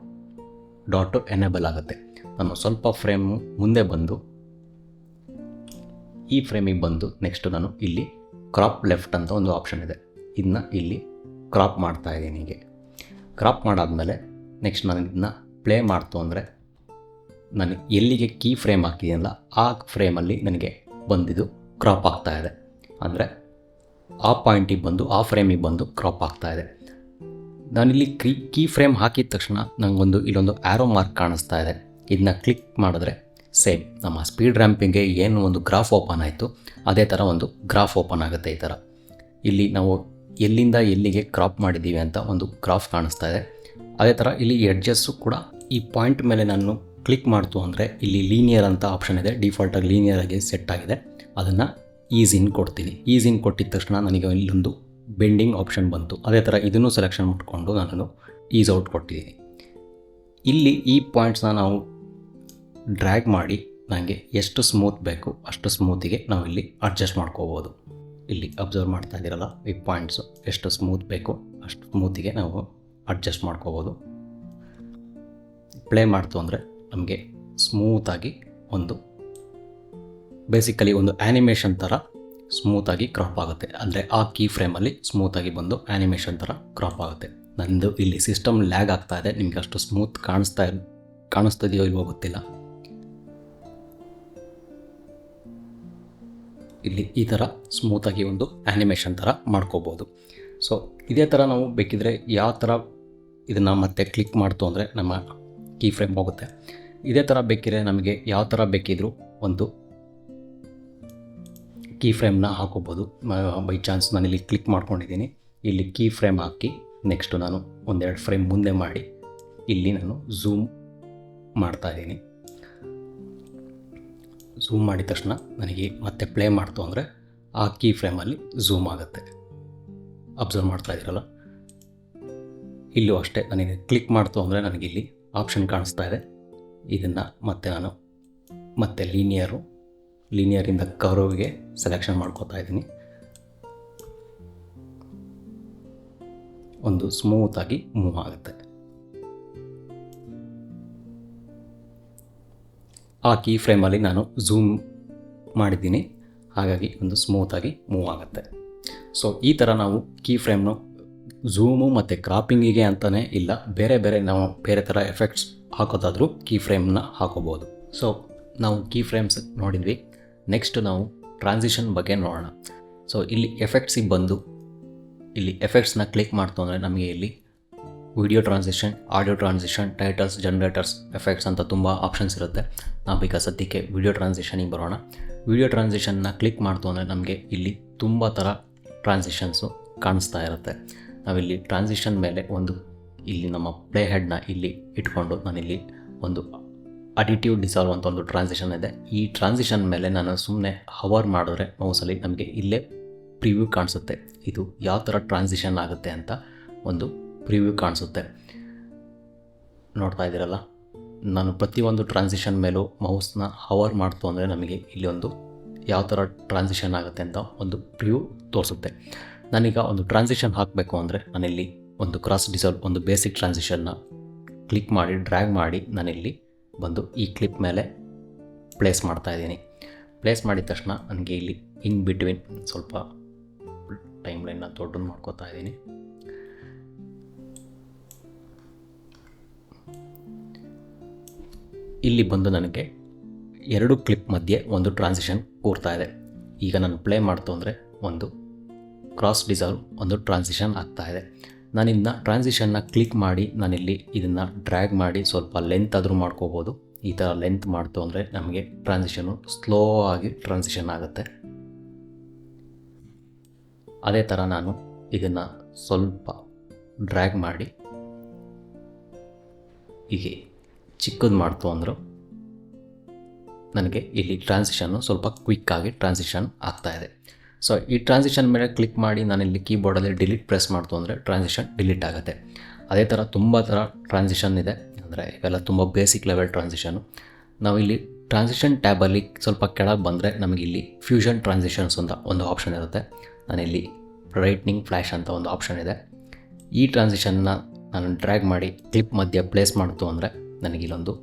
ಡಾಟು ಎನೇಬಲ್ ಆಗುತ್ತೆ. ನಾನು ಸ್ವಲ್ಪ ಫ್ರೇಮ್ ಮುಂದೆ ಬಂದು ಈ ಫ್ರೇಮಿಗೆ ಬಂದು ನೆಕ್ಸ್ಟು ನಾನು ಇಲ್ಲಿ ಕ್ರಾಪ್ ಲೆಫ್ಟ್ ಅಂತ ಒಂದು ಆಪ್ಷನ್ ಇದೆ, ಇದನ್ನ ಇಲ್ಲಿ ಕ್ರಾಪ್ ಮಾಡ್ತಾ ಇದ್ದೀನಿ. ಹೀಗೆ ಕ್ರಾಪ್ ಮಾಡಾದಮೇಲೆ ನೆಕ್ಸ್ಟ್ ನಾನು ಇದನ್ನ ಪ್ಲೇ ಮಾಡ್ತು ಅಂದರೆ ನಾನು ಎಲ್ಲಿಗೆ ಕೀ ಫ್ರೇಮ್ ಹಾಕಿದ್ದೀನಲ್ಲ ಆ ಫ್ರೇಮಲ್ಲಿ ನನಗೆ ಬಂದಿದ್ದು ಕ್ರಾಪ್ ಆಗ್ತಾ ಇದೆ. ಅಂದರೆ ಆ ಪಾಯಿಂಟಿಗೆ ಬಂದು ಆ ಫ್ರೇಮಿಗೆ ಬಂದು ಕ್ರಾಪ್ ಆಗ್ತಾ ಇದೆ. ನಾನಿಲ್ಲಿ ಕೀ ಫ್ರೇಮ್ ಹಾಕಿದ ತಕ್ಷಣ ನನಗೊಂದು ಇಲ್ಲೊಂದು ಆ್ಯರೋ ಮಾರ್ಕ್ ಕಾಣಿಸ್ತಾ ಇದೆ. ಇದನ್ನ ಕ್ಲಿಕ್ ಮಾಡಿದ್ರೆ ಸೇಮ್ ನಮ್ಮ ಸ್ಪೀಡ್ ರ್ಯಾಂಪಿಂಗ್ಗೆ ಏನು ಒಂದು ಗ್ರಾಫ್ ಓಪನ್ ಆಯಿತು ಅದೇ ಥರ ಒಂದು ಗ್ರಾಫ್ ಓಪನ್ ಆಗುತ್ತೆ. ಈ ಥರ ಇಲ್ಲಿ ನಾವು ಎಲ್ಲಿಂದ ಎಲ್ಲಿಗೆ ಕ್ರಾಪ್ ಮಾಡಿದ್ದೀವಿ ಅಂತ ಒಂದು ಗ್ರಾಫ್ ಕಾಣಿಸ್ತಾ ಇದೆ. ಅದೇ ಥರ ಇಲ್ಲಿ ಎಡ್ಜಸ್ಸು ಕೂಡ ಈ ಪಾಯಿಂಟ್ ಮೇಲೆ ನಾನು ಕ್ಲಿಕ್ ಮಾಡ್ತು ಅಂದರೆ ಇಲ್ಲಿ ಲೀನಿಯರ್ ಅಂತ ಆಪ್ಷನ್ ಇದೆ. ಡಿಫಾಲ್ಟಾಗಿ ಲೀನಿಯರ್ ಆಗಿ ಸೆಟ್ ಆಗಿದೆ. ಅದನ್ನು ಈಸ್ ಇನ್ ಕೊಡ್ತೀನಿ. ಈಸ್ ಇನ್ ಕೊಟ್ಟಿದ ತಕ್ಷಣ ನನಗೆ ಇಲ್ಲೊಂದು ಬೆಂಡಿಂಗ್ ಆಪ್ಷನ್ ಬಂತು. ಅದೇ ಥರ ಇದನ್ನು ಸೆಲೆಕ್ಷನ್ ಮಾಡಿಕೊಂಡು ನಾನು ಈಸ್ ಔಟ್ ಕೊಟ್ಟಿದ್ದೀನಿ. ಇಲ್ಲಿ ಈ ಪಾಯಿಂಟ್ಸ್ನ ನಾವು ಡ್ರ್ಯಾಗ್ ಮಾಡಿ ನನಗೆ ಎಷ್ಟು ಸ್ಮೂತ್ ಬೇಕು ಅಷ್ಟು ಸ್ಮೂತಿಗೆ ನಾವು ಇಲ್ಲಿ ಅಡ್ಜಸ್ಟ್ ಮಾಡ್ಕೋಬೋದು. ಇಲ್ಲಿ ಅಬ್ಸರ್ವ್ ಮಾಡ್ತಾ ಇದ್ದೀರಲ್ಲ, ಈ ಪಾಯಿಂಟ್ಸು ಎಷ್ಟು ಸ್ಮೂತ್ ಬೇಕು ಅಷ್ಟು ಸ್ಮೂತಿಗೆ ನಾವು ಅಡ್ಜಸ್ಟ್ ಮಾಡ್ಕೋಬೋದು. ಪ್ಲೇ ಮಾಡ್ತು ಅಂದರೆ ನಮಗೆ ಸ್ಮೂತಾಗಿ ಒಂದು ಬೇಸಿಕಲಿ ಒಂದು ಆ್ಯನಿಮೇಷನ್ ಥರ ಸ್ಮೂತಾಗಿ ಕ್ರಾಪ್ ಆಗುತ್ತೆ. ಅಂದರೆ ಆ ಕೀ ಫ್ರೇಮಲ್ಲಿ ಸ್ಮೂತಾಗಿ ಬಂದು ಆ್ಯನಿಮೇಷನ್ ಥರ ಕ್ರಾಪ್ ಆಗುತ್ತೆ. ನಂದು ಇಲ್ಲಿ ಸಿಸ್ಟಮ್ ಲ್ಯಾಗ್ ಆಗ್ತಾ ಇದೆ, ನಿಮಗೆ ಅಷ್ಟು ಸ್ಮೂತ್ ಕಾಣಿಸ್ತಿದೆಯೋ ಇಲ್ವೋ ಗೊತ್ತಿಲ್ಲ. ಇಲ್ಲಿ ಈ ಥರ ಸ್ಮೂತಾಗಿ ಒಂದು ಆ್ಯನಿಮೇಷನ್ ಥರ ಮಾಡ್ಕೋಬೋದು. ಸೊ ಇದೇ ಥರ ನಾವು ಬೇಕಿದ್ರೆ ಯಾವ ಥರ ಇದನ್ನು ಮತ್ತೆ ಕ್ಲಿಕ್ ಮಾಡ್ತು ಅಂದರೆ ನಮ್ಮ ಕೀ ಫ್ರೇಮ್ ಹೋಗುತ್ತೆ. ಇದೇ ಥರ ಬೇಕಿದ್ರೆ ನಮಗೆ ಯಾವ ಥರ ಬೇಕಿದ್ರೂ ಒಂದು ಕೀ ಫ್ರೇಮ್ನ ಹಾಕೋಬೋದು. ಬೈ ಚಾನ್ಸ್ ನಾನಿಲ್ಲಿ ಕ್ಲಿಕ್ ಮಾಡ್ಕೊಂಡಿದ್ದೀನಿ, ಇಲ್ಲಿ ಕೀ ಫ್ರೇಮ್ ಹಾಕಿ ನೆಕ್ಸ್ಟು ನಾನು ಒಂದೆರಡು ಫ್ರೇಮ್ ಮುಂದೆ ಮಾಡಿ ಇಲ್ಲಿ ನಾನು ಝೂಮ್ ಮಾಡ್ತಾಯಿದ್ದೀನಿ. ಝೂಮ್ ಮಾಡಿದ ತಕ್ಷಣ ನನಗೆ ಮತ್ತೆ ಪ್ಲೇ ಮಾಡ್ತು ಅಂದರೆ ಆ ಕೀ ಫ್ರೇಮಲ್ಲಿ ಝೂಮ್ ಆಗುತ್ತೆ. ಅಬ್ಸರ್ವ್ ಮಾಡ್ತಾ ಇದ್ದೀರಲ್ಲ, ಇಲ್ಲೂ ಅಷ್ಟೇ ನನಗೆ ಕ್ಲಿಕ್ ಮಾಡ್ತು ಅಂದರೆ ನನಗಿಲ್ಲಿ ಆಪ್ಷನ್ ಕಾಣಿಸ್ತಾ ಇದೆ. ಇದನ್ನು ಮತ್ತೆ ನಾನು ಮತ್ತೆ ಲೀನಿಯರಿಂದ ಕರ್ವ್ಗೆ ಸೆಲೆಕ್ಷನ್ ಮಾಡ್ಕೋತಾ ಇದ್ದೀನಿ. ಒಂದು ಸ್ಮೂತಾಗಿ ಮೂವ್ ಆಗುತ್ತೆ. ಆ ಕೀ ಫ್ರೇಮಲ್ಲಿ ನಾನು ಝೂಮ್ ಮಾಡಿದ್ದೀನಿ, ಹಾಗಾಗಿ ಒಂದು ಸ್ಮೂತಾಗಿ ಮೂವ್ ಆಗುತ್ತೆ. ಸೊ ಈ ಥರ ನಾವು ಕೀ ಫ್ರೇಮ್ನು ಝೂಮು ಮತ್ತು ಕ್ರಾಪಿಂಗಿಗೆ ಅಂತಲೇ ಇಲ್ಲ, ನಾವು ಬೇರೆ ಥರ ಎಫೆಕ್ಟ್ಸ್ ಹಾಕೋದಾದರೂ ಕೀ ಫ್ರೇಮ್ನ ಹಾಕೋಬೋದು. ಸೊ ನಾವು ಕೀ ಫ್ರೇಮ್ಸ್ ನೋಡಿದ್ವಿ. ನೆಕ್ಸ್ಟ್ ನಾವು ಟ್ರಾನ್ಸಿಷನ್ ಬಗ್ಗೆ ನೋಡೋಣ. ಸೊ ಇಲ್ಲಿ ಎಫೆಕ್ಟ್ಸಿಗೆ ಬಂದು ಇಲ್ಲಿ ಎಫೆಕ್ಟ್ಸ್ನ ಕ್ಲಿಕ್ ಮಾಡ್ತು ಅಂದರೆ ನಮಗೆ ಇಲ್ಲಿ video transition, audio transition, titles, generators, effects ಅಂತ ತುಂಬ ಆಪ್ಷನ್ಸ್ ಇರುತ್ತೆ. ನಾವೀಗ ಸದ್ಯಕ್ಕೆ ವಿಡಿಯೋ ಟ್ರಾನ್ಸಿಷನಿಗೆ ಬರೋಣ. ವಿಡಿಯೋ ಟ್ರಾನ್ಸಿಷನ್ನ ಕ್ಲಿಕ್ ಮಾಡ್ತು ಅಂದರೆ ನಮಗೆ ಇಲ್ಲಿ ತುಂಬ ಥರ ಟ್ರಾನ್ಸಿಷನ್ಸು ಕಾಣಿಸ್ತಾ ಇರುತ್ತೆ. ನಾವಿಲ್ಲಿ ಟ್ರಾನ್ಸಿಷನ್ ಮೇಲೆ ಇಲ್ಲಿ ನಮ್ಮ ಪ್ಲೇ ಹೆಡ್ನ ಇಲ್ಲಿ ಇಟ್ಕೊಂಡು ನಾನಿಲ್ಲಿ ಒಂದು ಅಡಿಟಿವ್ ಡಿಸಾಲ್ವ್ ಅಂತ ಒಂದು ಟ್ರಾನ್ಸಿಷನ್ ಇದೆ. ಈ ಟ್ರಾನ್ಸಿಷನ್ ಮೇಲೆ ನಾನು ಸುಮ್ಮನೆ ಹವರ್ ಮಾಡಿದ್ರೆ ಮೌಸಲ್ಲಿ ನಮಗೆ ಇಲ್ಲೇ ಪ್ರಿವ್ಯೂ ಕಾಣಿಸುತ್ತೆ. ಇದು ಯಾವ ಥರ ಟ್ರಾನ್ಸಿಷನ್ ಆಗುತ್ತೆ ಅಂತ ಒಂದು ಪ್ರಿವ್ಯೂ ಕಾಣಿಸುತ್ತೆ. ನೋಡ್ತಾ ಇದ್ದೀರಲ್ಲ, ನಾನು ಪ್ರತಿಯೊಂದು ಟ್ರಾನ್ಸಿಷನ್ ಮೇಲೂ ಮೌಸ್ನ ಹವರ್ ಮಾಡ್ತು ಅಂದರೆ ನಮಗೆ ಇಲ್ಲಿ ಒಂದು ಯಾವ ಥರ ಟ್ರಾನ್ಸಿಷನ್ ಆಗುತ್ತೆ ಅಂತ ಒಂದು ಪ್ರಿವ್ಯೂ ತೋರಿಸುತ್ತೆ. ನಾನೀಗ ಒಂದು ಟ್ರಾನ್ಸಿಷನ್ ಹಾಕಬೇಕು ಅಂದರೆ ನಾನಿಲ್ಲಿ ಒಂದು ಕ್ರಾಸ್ ಡಿಸಾಲ್ವ್, ಒಂದು ಬೇಸಿಕ್ ಟ್ರಾನ್ಸಿಷನ್ನ ಕ್ಲಿಕ್ ಮಾಡಿ ಡ್ರ್ಯಾಗ್ ಮಾಡಿ ನಾನಿಲ್ಲಿ ಬಂದು ಈ ಕ್ಲಿಪ್ ಮೇಲೆ ಪ್ಲೇಸ್ ಮಾಡ್ತಾಯಿದ್ದೀನಿ. ಪ್ಲೇಸ್ ಮಾಡಿದ ತಕ್ಷಣ ನನಗೆ ಇಲ್ಲಿ ಇನ್ ಬಿಟ್ವೀನ್ ಸ್ವಲ್ಪ ಟೈಮ್ ಲೈನ್ನ ದೊಡ್ಡದು ಮಾಡ್ಕೋತಾ ಇದ್ದೀನಿ. ಇಲ್ಲಿ ಬಂದು ನನಗೆ 2 ಕ್ಲಿಪ್ ಮಧ್ಯೆ ಒಂದು ಟ್ರಾನ್ಸಿಷನ್ ಕೂರ್ತಾ ಇದೆ. ಈಗ ನಾನು ಪ್ಲೇ ಮಾಡ್ತು ಅಂದರೆ ಒಂದು ಕ್ರಾಸ್ ಡಿಸಾಲ್ವ್, ಒಂದು ಟ್ರಾನ್ಸಿಷನ್ ಆಗ್ತಾ ಇದೆ. ನಾನಿನ್ನ ಟ್ರಾನ್ಸಿಷನ್ನ ಕ್ಲಿಕ್ ಮಾಡಿ ನಾನಿಲ್ಲಿ ಇದನ್ನು ಡ್ರ್ಯಾಗ್ ಮಾಡಿ ಸ್ವಲ್ಪ ಲೆಂತ್ ಆದರೂ ಮಾಡ್ಕೋಬೋದು. ಈ ಥರ ಲೆಂತ್ ಮಾಡ್ತು ಅಂದರೆ ನಮಗೆ ಟ್ರಾನ್ಸಿಷನ್ನು ಸ್ಲೋ ಆಗಿ ಟ್ರಾನ್ಸಿಷನ್ ಆಗುತ್ತೆ. ಅದೇ ಥರ ನಾನು ಇದನ್ನು ಸ್ವಲ್ಪ ಡ್ರ್ಯಾಗ್ ಮಾಡಿ ಹೀಗೆ ಚಿಕ್ಕದು ಮಾಡ್ತು ಅಂದರು ನನಗೆ ಇಲ್ಲಿ ಟ್ರಾನ್ಸಿಷನ್ನು ಸ್ವಲ್ಪ ಕ್ವಿಕ್ಕಾಗಿ ಟ್ರಾನ್ಸಿಷನ್ ಆಗ್ತಾಯಿದೆ. ಸೊ ಈ ಟ್ರಾನ್ಸಿಷನ್ ಮೇಲೆ ಕ್ಲಿಕ್ ಮಾಡಿ ನಾನಿಲ್ಲಿ ಕೀಬೋರ್ಡಲ್ಲಿ ಡಿಲೀಟ್ ಪ್ರೆಸ್ ಮಾಡ್ತು ಅಂದರೆ ಟ್ರಾನ್ಸಿಷನ್ ಡಿಲೀಟ್ ಆಗುತ್ತೆ. ಅದೇ ಥರ ತುಂಬ ಥರ ಟ್ರಾನ್ಸಿಷನ್ ಇದೆ, ಅಂದರೆ ಇವೆಲ್ಲ ತುಂಬ ಬೇಸಿಕ್ ಲೆವೆಲ್ ಟ್ರಾನ್ಸಿಷನು. ನಾವಿಲ್ಲಿ ಟ್ರಾನ್ಸಿಷನ್ ಟ್ಯಾಬಲ್ಲಿ ಸ್ವಲ್ಪ ಕೆಳಗೆ ಬಂದರೆ ನಮಗಿಲ್ಲಿ ಫ್ಯೂಷನ್ ಟ್ರಾನ್ಸಿಷನ್ಸ್ ಅಂತ ಒಂದು ಆಪ್ಷನ್ ಇರುತ್ತೆ. ನಾನಿಲ್ಲಿ ಬ್ರೈಟ್ನಿಂಗ್ ಫ್ಲ್ಯಾಶ್ ಅಂತ ಒಂದು ಆಪ್ಷನ್ ಇದೆ. ಈ ಟ್ರಾನ್ಸಿಷನ್ನ ನಾನು ಡ್ರ್ಯಾಗ್ ಮಾಡಿ ಕ್ಲಿಪ್ ಮಧ್ಯೆ ಪ್ಲೇಸ್ ಮಾಡ್ತು ಅಂದರೆ ನನಗಿಲ್ಲೊಂದು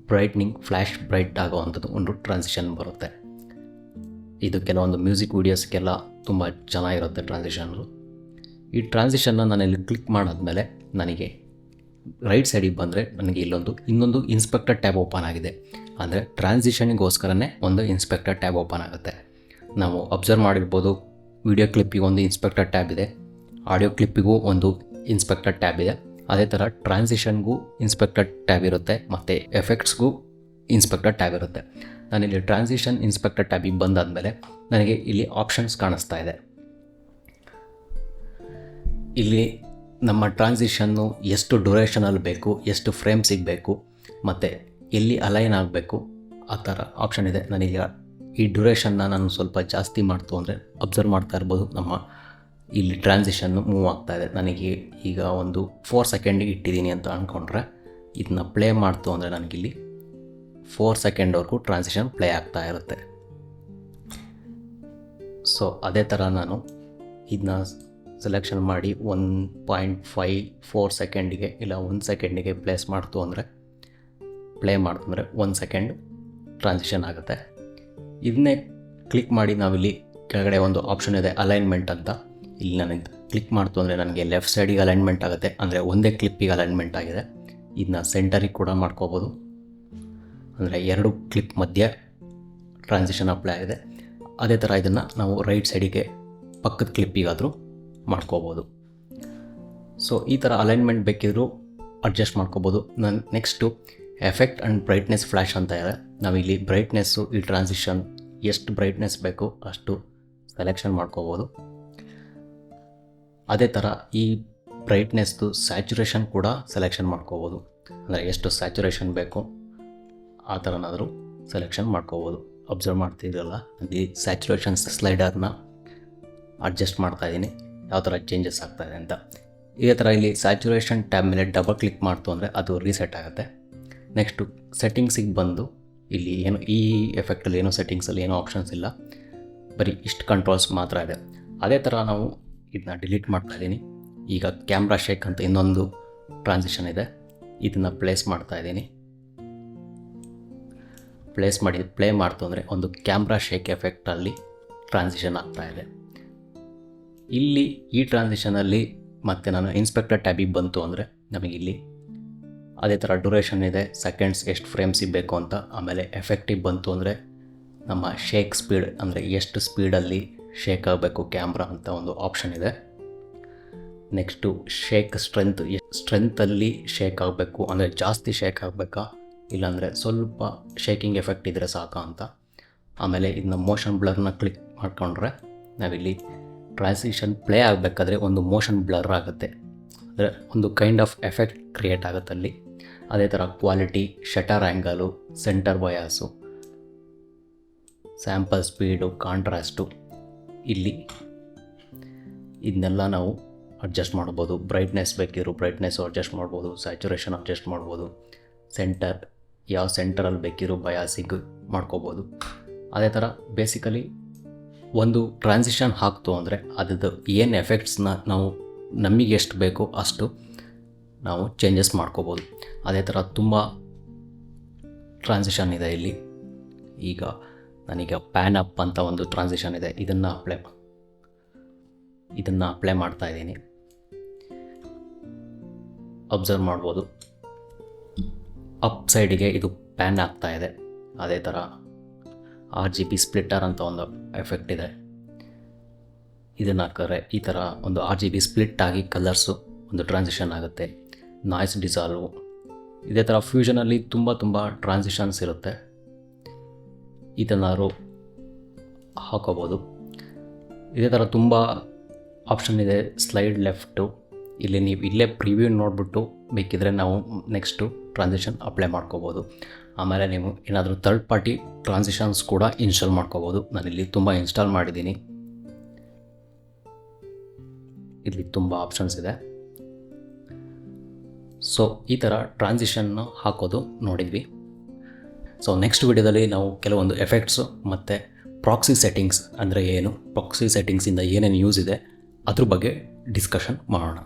ಬ್ರೈಟ್ನಿಂಗ್ ಫ್ಲ್ಯಾಶ್ ಬ್ರೈಟ್ ಆಗೋವಂಥದ್ದು ಒಂದು ಟ್ರಾನ್ಸಿಷನ್ ಬರುತ್ತೆ. ಇದು ಕೆಲವೊಂದು ಮ್ಯೂಸಿಕ್ ವೀಡಿಯೋಸ್ಗೆಲ್ಲ ತುಂಬ ಚೆನ್ನಾಗಿರುತ್ತೆ ಟ್ರಾನ್ಸಿಷನ್ಗಳು. ಈ ಟ್ರಾನ್ಸಿಷನ್ನ ನಾನಿಲ್ಲಿ ಕ್ಲಿಕ್ ಮಾಡಾದ್ಮೇಲೆ ನನಗೆ ರೈಟ್ ಸೈಡಿಗೆ ಬಂದರೆ ನನಗೆ ಇನ್ನೊಂದು ಇನ್ಸ್ಪೆಕ್ಟರ್ ಟ್ಯಾಬ್ ಓಪನ್ ಆಗಿದೆ. ಅಂದರೆ ಟ್ರಾನ್ಸಿಷನ್ಗೋಸ್ಕರನೇ ಒಂದು ಇನ್ಸ್ಪೆಕ್ಟರ್ ಟ್ಯಾಬ್ ಓಪನ್ ಆಗುತ್ತೆ. ನಾವು ಅಬ್ಸರ್ವ್ ಮಾಡಿರ್ಬೋದು, ವಿಡಿಯೋ ಕ್ಲಿಪ್ಪಿಗೆ ಒಂದು ಇನ್ಸ್ಪೆಕ್ಟರ್ ಟ್ಯಾಬ್ ಇದೆ, ಆಡಿಯೋ ಕ್ಲಿಪ್ಪಿಗೂ ಒಂದು ಇನ್ಸ್ಪೆಕ್ಟರ್ ಟ್ಯಾಬ್ ಇದೆ. ಅದೇ ಥರ ಟ್ರಾನ್ಸಿಷನ್ಗೂ ಇನ್ಸ್ಪೆಕ್ಟರ್ ಟ್ಯಾಬ್ ಇರುತ್ತೆ ಮತ್ತು ಎಫೆಕ್ಟ್ಸ್ಗೂ ಇನ್ಸ್ಪೆಕ್ಟರ್ ಟ್ಯಾಬ್ ಇರುತ್ತೆ. ನಾನಿಲ್ಲಿ ಟ್ರಾನ್ಸಿಷನ್ ಇನ್ಸ್ಪೆಕ್ಟರ್ ಟ್ಯಾಬಿಗೆ ಬಂದಾದಮೇಲೆ ನನಗೆ ಇಲ್ಲಿ ಆಪ್ಷನ್ಸ್ ಕಾಣಿಸ್ತಾ ಇದೆ. ಇಲ್ಲಿ ನಮ್ಮ ಟ್ರಾನ್ಸಿಷನ್ನು ಎಷ್ಟು ಡ್ಯೂರೇಷನಲ್ಲಿ ಬೇಕು, ಎಷ್ಟು ಫ್ರೇಮ್ ಸಿಗಬೇಕು ಮತ್ತು ಎಲ್ಲಿ ಅಲೈನ್ ಆಗಬೇಕು, ಆ ಥರ ಆಪ್ಷನ್ ಇದೆ. ನನಗೆ ಈ ಡ್ಯೂರೇಷನ್ನ ನಾನು ಸ್ವಲ್ಪ ಜಾಸ್ತಿ ಮಾಡ್ತು ಅಂದರೆ ಅಬ್ಸರ್ವ್ ಮಾಡ್ತಾ ಇರ್ಬೋದು, ನಮ್ಮ ಇಲ್ಲಿ ಟ್ರಾನ್ಸಿಷನ್ನು ಮೂವ್ ಆಗ್ತಾಯಿದೆ. ನನಗೆ ಈಗ ಒಂದು 4 ಸೆಕೆಂಡಿಗೆ ಇಟ್ಟಿದ್ದೀನಿ ಅಂತ ಅಂದ್ಕೊಂಡ್ರೆ ಇದನ್ನ ಪ್ಲೇ ಮಾಡ್ತು ಅಂದರೆ ನನಗಿಲ್ಲಿ 4 ಸೆಕೆಂಡ್ವರೆಗೂ ಟ್ರಾನ್ಸಿಷನ್ ಪ್ಲೇ ಆಗ್ತಾ ಇರುತ್ತೆ. ಸೊ ಅದೇ ಥರ ನಾನು ಇದನ್ನ ಸೆಲೆಕ್ಷನ್ ಮಾಡಿ 1.54 ಸೆಕೆಂಡಿಗೆ ಇಲ್ಲ 1 ಸೆಕೆಂಡಿಗೆ ಪ್ಲೇ ಮಾಡ್ತು ಅಂದರೆ 1 ಸೆಕೆಂಡ್ ಟ್ರಾನ್ಸಿಷನ್ ಆಗುತ್ತೆ. ಇದನ್ನೇ ಕ್ಲಿಕ್ ಮಾಡಿ ನಾವಿಲ್ಲಿ ಕೆಳಗಡೆ ಒಂದು ಆಪ್ಷನ್ ಇದೆ ಅಲೈನ್ಮೆಂಟ್ ಅಂತ. ಇಲ್ಲಿ ನನಗೆ ಕ್ಲಿಕ್ ಮಾಡ್ತು ಅಂದರೆ ನನಗೆ ಲೆಫ್ಟ್ ಸೈಡಿಗೆ ಅಲೈನ್ಮೆಂಟ್ ಆಗುತ್ತೆ, ಅಂದರೆ ಒಂದೇ ಕ್ಲಿಪ್ಪಿಗೆ ಅಲೈನ್ಮೆಂಟ್ ಆಗಿದೆ. ಇದನ್ನ ಸೆಂಟರಿಗೆ ಕೂಡ ಮಾಡ್ಕೋಬೋದು, ಅಂದರೆ 2 ಕ್ಲಿಪ್ ಮಧ್ಯೆ ಟ್ರಾನ್ಸಿಷನ್ ಅಪ್ಲೈ ಆಗಿದೆ. ಅದೇ ಥರ ಇದನ್ನು ನಾವು ರೈಟ್ ಸೈಡಿಗೆ ಪಕ್ಕದ ಕ್ಲಿಪ್ಪಿಗಾದರೂ ಮಾಡ್ಕೋಬೋದು. ಸೊ ಈ ಥರ ಅಲೈನ್ಮೆಂಟ್ ಬೇಕಿದ್ದರೂ ಅಡ್ಜಸ್ಟ್ ಮಾಡ್ಕೋಬೋದು. Next effect and brightness flash ಅಂತ ಇದೆ. ನಾವಿಲ್ಲಿ ಬ್ರೈಟ್ನೆಸ್ಸು ಈ ಟ್ರಾನ್ಸಿಷನ್ ಎಷ್ಟು ಬ್ರೈಟ್ನೆಸ್ ಬೇಕು ಅಷ್ಟು ಸೆಲೆಕ್ಷನ್ ಮಾಡ್ಕೋಬೋದು. ಅದೇ ಥರ ಈ ಬ್ರೈಟ್ನೆಸ್ದು ಸ್ಯಾಚುರೇಷನ್ ಕೂಡ ಸೆಲೆಕ್ಷನ್ ಮಾಡ್ಕೋಬೋದು, ಅಂದರೆ ಎಷ್ಟು ಸ್ಯಾಚುರೇಷನ್ ಬೇಕು ಆ ಥರನಾದರೂ ಸೆಲೆಕ್ಷನ್ ಮಾಡ್ಕೋಬೋದು. ಅಬ್ಸರ್ವ್ ಮಾಡ್ತಿದ್ರಲ್ಲ, ಅಲ್ಲಿ ಸ್ಯಾಚುರೇಷನ್ ಸ್ಲೈಡರ್ನ ಅಡ್ಜಸ್ಟ್ ಮಾಡ್ತಾಯಿದ್ದೀನಿ, ಯಾವ ಥರ ಚೇಂಜಸ್ ಆಗ್ತಾಯಿದೆ ಅಂತ. ಇದೇ ಥರ ಇಲ್ಲಿ ಸ್ಯಾಚುರೇಷನ್ ಟ್ಯಾಬ್ ಮೇಲೆ ಡಬಲ್ ಕ್ಲಿಕ್ ಮಾಡ್ತು ಅಂದರೆ ಅದು ರೀಸೆಟ್ ಆಗುತ್ತೆ. ನೆಕ್ಸ್ಟು ಸೆಟ್ಟಿಂಗ್ಸಿಗೆ ಬಂದು ಇಲ್ಲಿ ಏನು ಈ ಎಫೆಕ್ಟಲ್ಲಿ ಏನೋ ಸೆಟ್ಟಿಂಗ್ಸಲ್ಲಿ ಏನೋ ಆಪ್ಷನ್ಸ್ ಇಲ್ಲ, ಬರೀ ಇಷ್ಟು ಕಂಟ್ರೋಲ್ಸ್ ಮಾತ್ರ ಇದೆ. ಅದೇ ಥರ ನಾವು ಇದನ್ನ ಡಿಲೀಟ್ ಮಾಡ್ತಾಯಿದ್ದೀನಿ. ಈಗ ಕ್ಯಾಮ್ರಾ ಶೇಕ್ ಅಂತ ಇನ್ನೊಂದು ಟ್ರಾನ್ಸಿಷನ್ ಇದೆ, ಇದನ್ನು ಪ್ಲೇಸ್ ಮಾಡ್ತಾಯಿದ್ದೀನಿ. ಪ್ಲೇ ಮಾಡ್ತು ಅಂದರೆ ಒಂದು ಕ್ಯಾಮ್ರಾ ಶೇಕ್ ಎಫೆಕ್ಟಲ್ಲಿ ಟ್ರಾನ್ಸಿಷನ್ ಆಗ್ತಾಯಿದೆ. ಇಲ್ಲಿ ಈ ಟ್ರಾನ್ಸಿಷನಲ್ಲಿ ಮತ್ತು ನಾನು ಇನ್ಸ್ಪೆಕ್ಟರ್ ಟ್ಯಾಬಿಗೆ ಬಂತು ಅಂದರೆ ನಮಗಿಲ್ಲಿ ಅದೇ ಥರ ಡ್ಯೂರೇಷನ್ ಇದೆ, ಸೆಕೆಂಡ್ಸ್ ಎಷ್ಟು ಫ್ರೇಮ್ಸ್ ಇರಬೇಕು ಅಂತ. ಆಮೇಲೆ ಎಫೆಕ್ಟಿಗೆ ಬಂತು ಅಂದರೆ ನಮ್ಮ ಶೇಕ್ ಸ್ಪೀಡ್, ಅಂದರೆ ಎಷ್ಟು ಸ್ಪೀಡಲ್ಲಿ ಶೇಕ್ ಆಗಬೇಕು ಕ್ಯಾಮ್ರಾ ಅಂತ ಒಂದು ಆಪ್ಷನ್ ಇದೆ. ನೆಕ್ಸ್ಟು ಶೇಕ್ ಸ್ಟ್ರೆಂತಲ್ಲಿ ಶೇಕ್ ಆಗಬೇಕು, ಅಂದರೆ ಜಾಸ್ತಿ ಶೇಕ್ ಆಗಬೇಕಾ ಇಲ್ಲಾಂದರೆ ಸ್ವಲ್ಪ ಶೇಕಿಂಗ್ ಎಫೆಕ್ಟ್ ಇದ್ದರೆ ಸಾಕಾ ಅಂತ. ಆಮೇಲೆ ಇದನ್ನ ಮೋಷನ್ ಬ್ಲರ್ನ ಕ್ಲಿಕ್ ಮಾಡ್ಕೊಂಡ್ರೆ ನಾವಿಲ್ಲಿ ಟ್ರಾನ್ಸಿಷನ್ ಪ್ಲೇ ಆಗಬೇಕಾದ್ರೆ ಒಂದು ಮೋಷನ್ ಬ್ಲರ್ ಆಗುತ್ತೆ, ಅಂದರೆ ಒಂದು ಕೈಂಡ್ ಆಫ್ ಎಫೆಕ್ಟ್ ಕ್ರಿಯೇಟ್ ಆಗುತ್ತೆ ಅಲ್ಲಿ. ಅದೇ ಥರ quality, shutter angle, center bias, sample speed, contrast, ಇಲ್ಲಿ ಇದನ್ನೆಲ್ಲ ನಾವು ಅಡ್ಜಸ್ಟ್ ಮಾಡ್ಬೋದು. ಬ್ರೈಟ್ನೆಸ್ ಬೇಕಿರೋ ಬ್ರೈಟ್ನೆಸ್ಸು ಅಡ್ಜಸ್ಟ್ ಮಾಡ್ಬೋದು, ಸ್ಯಾಚುರೇಷನ್ ಅಡ್ಜಸ್ಟ್ ಮಾಡ್ಬೋದು, ಯಾವ ಸೆಂಟರಲ್ಲಿ ಬೇಕಿರೋ ಬಯಾಸಿಗೆ ಮಾಡ್ಕೋಬೋದು. ಅದೇ ಥರ ಬೇಸಿಕಲಿ ಒಂದು ಟ್ರಾನ್ಸಿಷನ್ ಹಾಕ್ತು ಅಂದರೆ ಅದ್ರದ್ದು ಏನು ಎಫೆಕ್ಟ್ಸ್ನ ನಾವು ನಮಗೆ ಎಷ್ಟು ಬೇಕೋ ಅಷ್ಟು ನಾವು ಚೇಂಜಸ್ ಮಾಡ್ಕೋಬೋದು. ಅದೇ ಥರ ತುಂಬ ಟ್ರಾನ್ಸಿಷನ್ ಇದೆ ಇಲ್ಲಿ. ಈಗ ನನಗೆ ಪ್ಯಾನ್ ಅಪ್ ಅಂತ ಒಂದು ಟ್ರಾನ್ಸಿಷನ್ ಇದೆ, ಇದನ್ನು ಅಪ್ಲೈ ಮಾಡ್ತಾ ಇದ್ದೀನಿ. ಅಬ್ಸರ್ವ್ ಮಾಡ್ಬೋದು, ಅಪ್ ಸೈಡಿಗೆ ಇದು ಪ್ಯಾನ್ ಆಗ್ತಾ ಇದೆ. ಅದೇ ಥರ RGB ಸ್ಪ್ಲಿಟ್ಟರ್ ಅಂತ ಒಂದು ಎಫೆಕ್ಟ್ ಇದೆ, ಇದನ್ನು ಹಾಕಿದ್ರೆ ಈ ಥರ ಒಂದು RGB ಸ್ಪ್ಲಿಟ್ ಆಗಿ ಕಲರ್ಸು ಒಂದು ಟ್ರಾನ್ಸಿಷನ್ ಆಗುತ್ತೆ. ನಾಯ್ಸ್ ಡಿಸಾಲ್ವು, ಇದೇ ಥರ ಫ್ಯೂಷನಲ್ಲಿ ತುಂಬ ಟ್ರಾನ್ಸಿಷನ್ಸ್ ಇರುತ್ತೆ, ಇದನ್ನಾರು ಹಾಕೋಬೋದು. ಇದೇ ಥರ ತುಂಬ ಆಪ್ಷನ್ ಇದೆ. ಸ್ಲೈಡ್ ಲೆಫ್ಟು, ಇಲ್ಲಿ ನೀವು ಇಲ್ಲೇ ಪ್ರಿವ್ಯೂ ನೋಡಿಬಿಟ್ಟು ಬೇಕಿದ್ರೆ ನಾವು ನೆಕ್ಸ್ಟು ಟ್ರಾನ್ಸಿಷನ್ ಅಪ್ಲೈ ಮಾಡ್ಕೋಬೋದು. ಆಮೇಲೆ ನೀವು ಏನಾದರೂ ಥರ್ಡ್ ಪಾರ್ಟಿ ಟ್ರಾನ್ಸಿಷನ್ಸ್ ಕೂಡ ಇನ್ಸ್ಟಾಲ್ ಮಾಡ್ಕೋಬೋದು. ನಾನಿಲ್ಲಿ ತುಂಬ ಇನ್ಸ್ಟಾಲ್ ಮಾಡಿದ್ದೀನಿ, ಇಲ್ಲಿ ತುಂಬ ಆಪ್ಷನ್ಸ್ ಇದೆ. ಸೊ ಈ ಥರ ಟ್ರಾನ್ಸಿಷನ್ನು ಹಾಕೋದು ನೋಡಿದ್ವಿ. ಸೊ ನೆಕ್ಸ್ಟ್ ವಿಡಿಯೋದಲ್ಲಿ ನಾವು ಕೆಲವೊಂದು ಎಫೆಕ್ಟ್ಸು ಮತ್ತು ಪ್ರಾಕ್ಸಿ ಸೆಟ್ಟಿಂಗ್ಸ್ ಅಂದರೆ ಏನು, ಪ್ರಾಕ್ಸಿ ಸೆಟ್ಟಿಂಗ್ಸಿಂದ ಏನೇನು ಯೂಸ್ ಇದೆ ಅದ್ರ ಬಗ್ಗೆ ಡಿಸ್ಕಷನ್ ಮಾಡೋಣ.